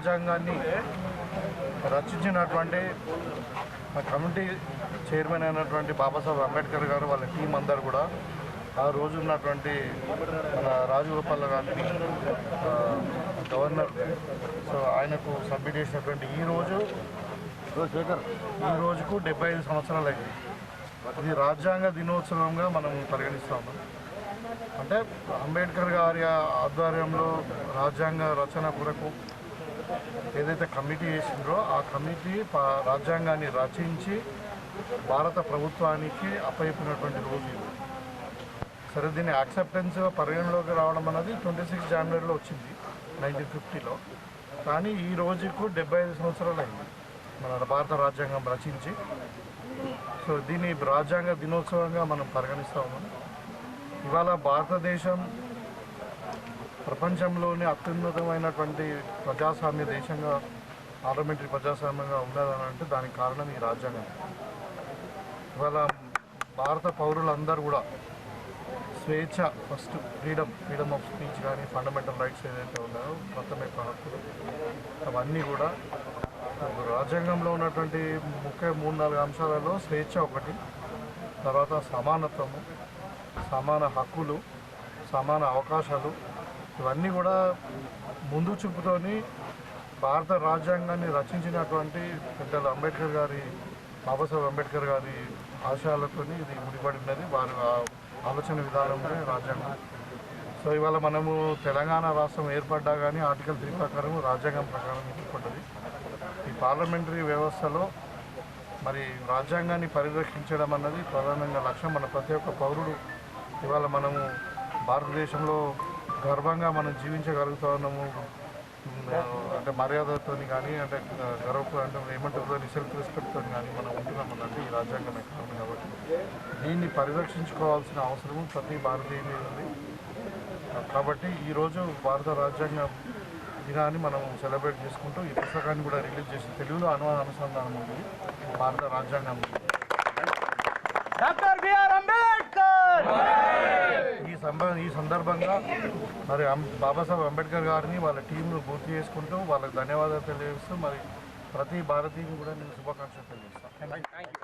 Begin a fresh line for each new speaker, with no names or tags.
రాజ్యాంగాన్ని రచించినటువంటి committee chairman అయినటువంటి బాబాసాహెబ్ అంబేద్కర్ గారు వాళ్ళ టీం అందరు కూడా ఆ రోజు ఉన్నటువంటి మన రాజగోపాల్ గారిని గవర్నర్ సో ఆయనకు సబ్మిట్ చేసినటువంటి ఈ రోజుకు 75 సంవత్సరాలు అయింది. ఇది రాజ్యాంగ దినోత్సవంగా మనం పరిగణిస్తా ఉన్నాం. అంటే అంబేద్కర్ గారి ఆధ్వర్యంలో రాజ్యాంగ రచన కొరకు ఏదైతే కమిటీ చేసిండ్రో ఆ కమిటీ రాజ్యాంగాన్ని రచించి భారత ప్రభుత్వానికి అప్పచెప్పినటువంటి రోజు ఇది. సరే, దీన్ని యాక్సెప్టెన్స్ పరిగణలోకి రావడం అనేది 26 జనవరిలో వచ్చింది 1950లో. కానీ ఈ రోజుకు 75 సంవత్సరాలు అయింది మన భారత రాజ్యాంగం రచించి. సో దీన్ని రాజ్యాంగ దినోత్సవంగా మనం పరిగణిస్తూ ఉన్నాం. ఇవాళ భారతదేశం ప్రపంచంలోని అత్యున్నతమైనటువంటి ప్రజాస్వామ్య దేశంగా, పార్లమెంటరీ ప్రజాస్వామ్యంగా ఉన్నదని అంటే దానికి కారణం ఈ రాజ్యాంగం. ఇవాళ భారత పౌరులందరూ కూడా స్వేచ్ఛ, ఫస్ట్ ఫ్రీడమ్ ఆఫ్ స్పీచ్ కానీ ఫండమెంటల్ రైట్స్ ఏదైతే ఉన్నాయో ప్రాథమిక హక్కులు అవన్నీ కూడా రాజ్యాంగంలో ఉన్నటువంటి ముఖ్య 3-4 అంశాలలో స్వేచ్ఛ ఒకటి, తర్వాత సమానత్వము, సమాన హక్కులు, సమాన అవకాశాలు, ఇవన్నీ కూడా ముందు చూపుతోని భారత రాజ్యాంగాన్ని రచించినటువంటి పెద్దలు బాబాసాహెబ్ అంబేద్కర్ గారి ఆశయాలతో ఇది ముడిపడినది. వారి ఆలోచన విధానంలో రాజ్యాంగం. సో ఇవాళ మనము తెలంగాణ రాష్ట్రం ఏర్పడ్డా కానీ ఆర్టికల్ 3 ప్రకారం రాజ్యాంగం ప్రకారం ఏర్పడ్డది. ఈ పార్లమెంటరీ వ్యవస్థలో మరి రాజ్యాంగాన్ని పరిరక్షించడం అన్నది ప్రధానంగా లక్ష్యం. మన ప్రతి ఒక్క పౌరుడు ఇవాళ మనము భారతదేశంలో గర్వంగా మనం జీవించగలుగుతూ ఉన్నాము. అంటే మర్యాదతో కానీ, అంటే గర్వ అంటే ఏమంటారు సెల్ఫ్ రెస్పెక్ట్తో కానీ మనం ఉంటున్నామన్నట్టు ఈ రాజ్యాంగం ఎక్కడ కాబట్టి దీన్ని పరిరక్షించుకోవాల్సిన అవసరం ప్రతి భారతీయుని ఉంది. కాబట్టి ఈరోజు భారత రాజ్యాంగ దినాన్ని మనం సెలబ్రేట్ చేసుకుంటూ ఈ పుస్తకాన్ని కూడా రిలీజ్ చేసి తెలుగులో అనుసంధానం ఉంది భారత రాజ్యాంగం. ఈ సందర్భంగా మరి బాబాసాహెబ్ అంబేద్కర్ గారిని వాళ్ళ టీంను పూర్తి చేసుకుంటూ వాళ్ళకి ధన్యవాదాలు తెలియజేస్తూ మరి ప్రతి భారతీయుని కూడా నేను శుభాకాంక్షలు తెలియజేస్తాను.